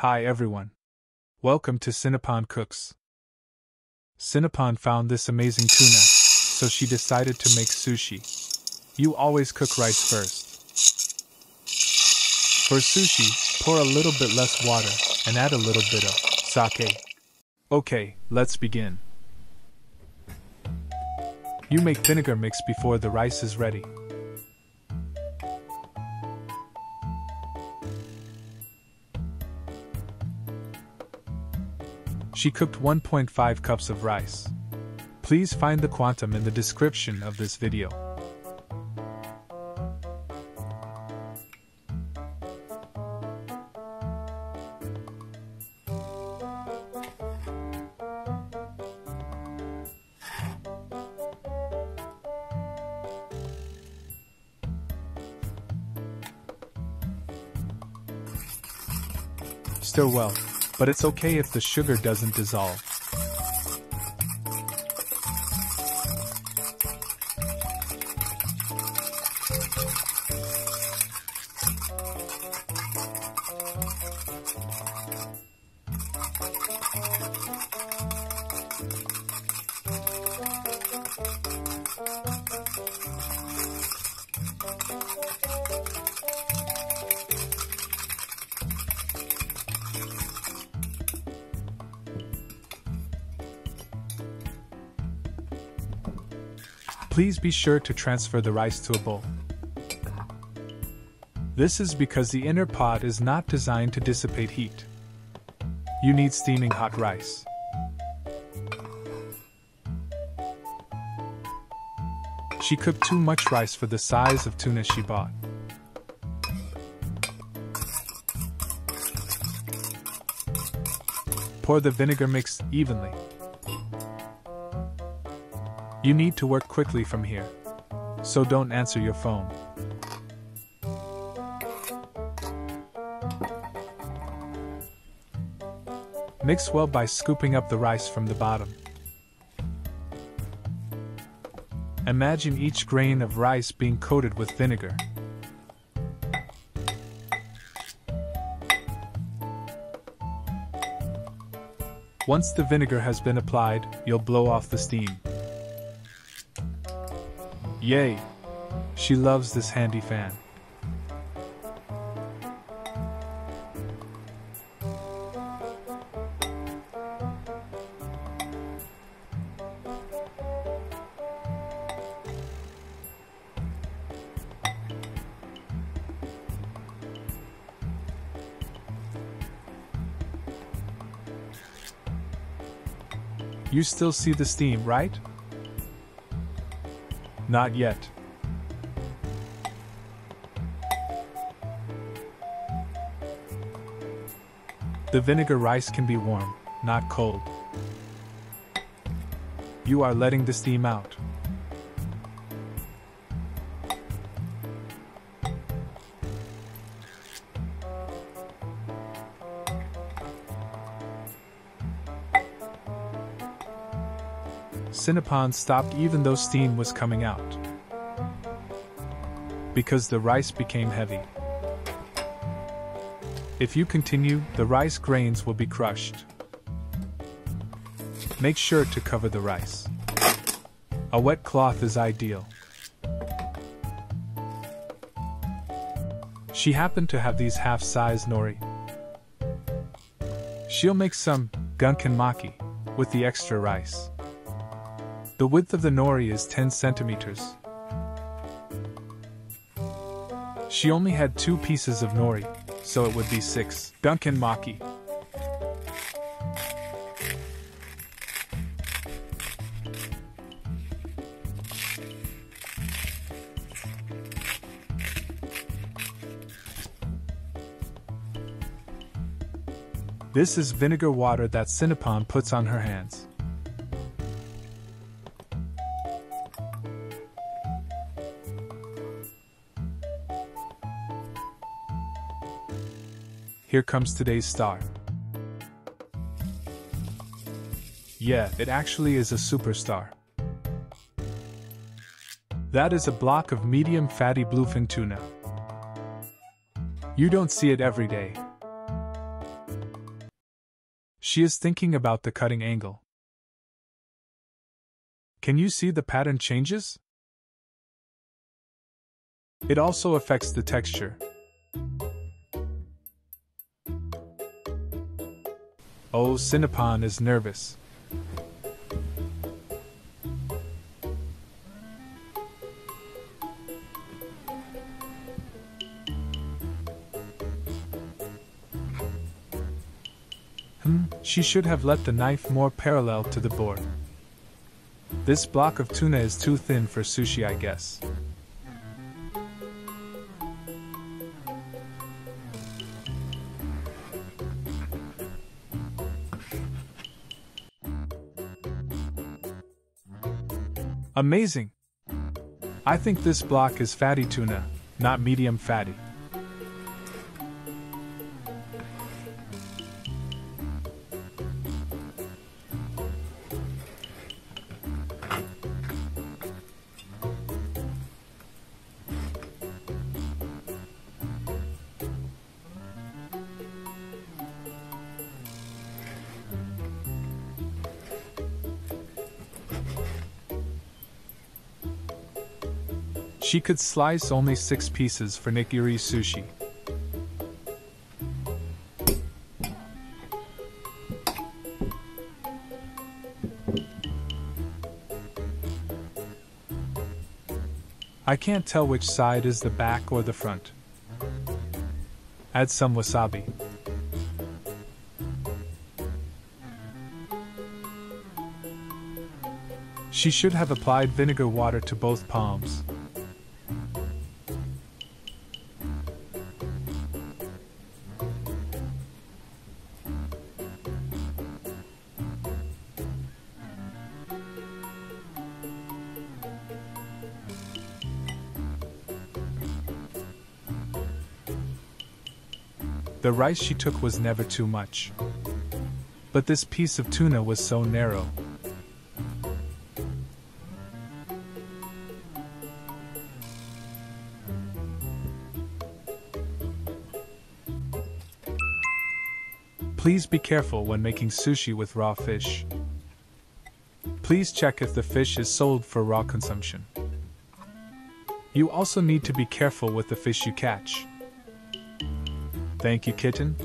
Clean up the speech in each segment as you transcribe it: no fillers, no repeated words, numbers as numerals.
Hi everyone. Welcome to Cinnapon Cooks. Cinnapon found this amazing tuna, so she decided to make sushi. You always cook rice first. For sushi, pour a little bit less water and add a little bit of sake. Okay, let's begin. You make vinegar mix before the rice is ready. She cooked 1.5 cups of rice. Please find the quantum in the description of this video. Stir well, but it's okay if the sugar doesn't dissolve. Please be sure to transfer the rice to a bowl. This is because the inner pot is not designed to dissipate heat. You need steaming hot rice. She cooked too much rice for the size of tuna she bought. Pour the vinegar mix evenly. You need to work quickly from here, so don't answer your phone. Mix well by scooping up the rice from the bottom. Imagine each grain of rice being coated with vinegar. Once the vinegar has been applied, you'll blow off the steam. Yay! She loves this handy fan. You still see the steam, right? Not yet. The vinegar rice can be warm, not cold. You are letting the steam out. Cinnapon stopped even though steam was coming out, because the rice became heavy. If you continue, the rice grains will be crushed. Make sure to cover the rice. A wet cloth is ideal. She happened to have these half-size nori. She'll make some gunkan with the extra rice. The width of the nori is 10 centimeters. She only had 2 pieces of nori, so it would be 6 gunkan. This is vinegar water that Cinnapon puts on her hands. Here comes today's star. Yeah, it actually is a superstar. That is a block of medium fatty bluefin tuna. You don't see it every day. She is thinking about the cutting angle. Can you see the pattern changes? It also affects the texture. Oh, Cinnapon is nervous. She should have let the knife more parallel to the board. This block of tuna is too thin for sushi, I guess. Amazing! I think this block is fatty tuna, not medium fatty. She could slice only 6 pieces for nigiri sushi. I can't tell which side is the back or the front. Add some wasabi. She should have applied vinegar water to both palms. The rice she took was never too much. But this piece of tuna was so narrow. Please be careful when making sushi with raw fish. Please check if the fish is sold for raw consumption. You also need to be careful with the fish you catch. Thank you, kitten.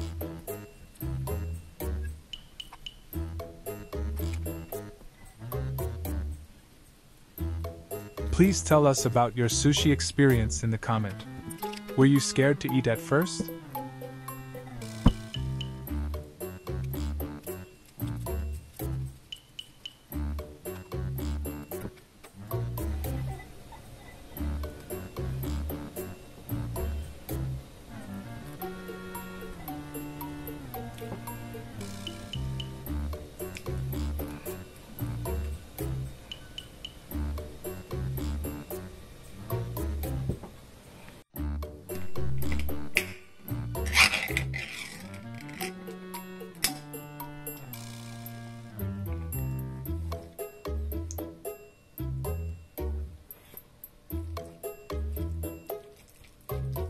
Please tell us about your sushi experience in the comment. Were you scared to eat at first?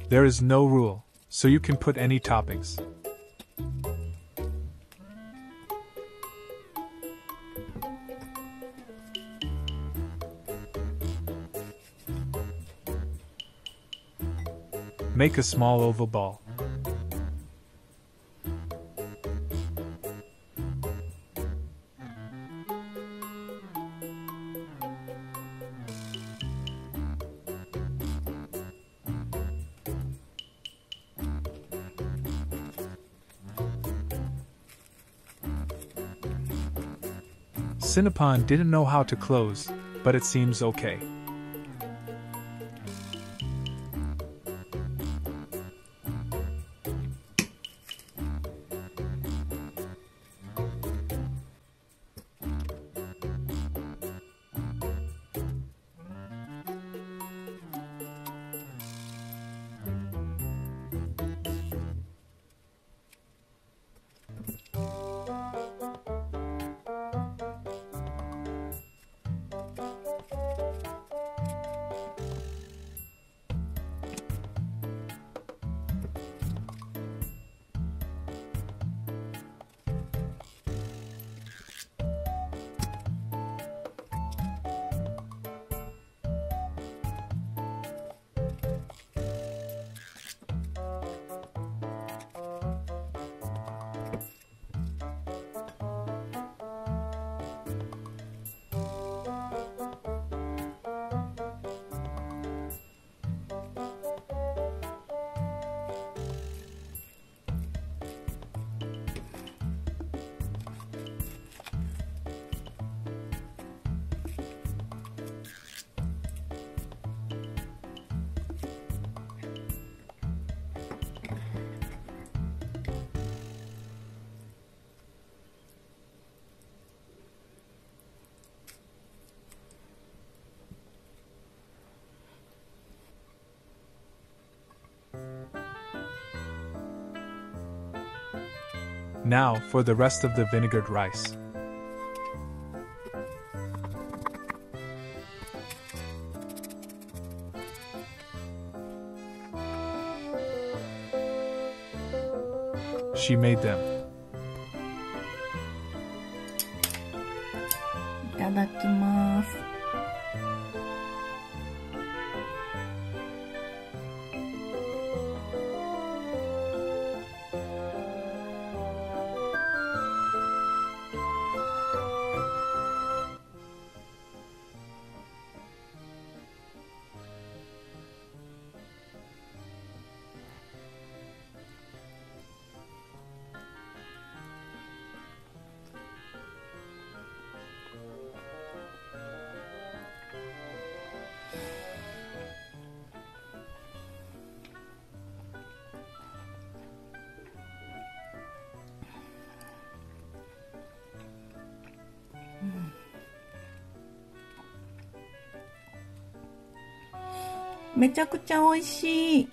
There is no rule, so you can put any toppings. Make a small oval ball. Cinnapon didn't know how to close, but it seems okay. Now for the rest of the vinegared rice. She made them. いただきます。めちゃくちゃ美味しい。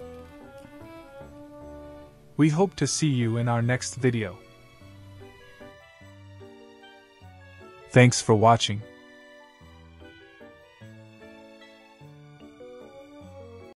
We hope to see you in our next video. Thanks for watching.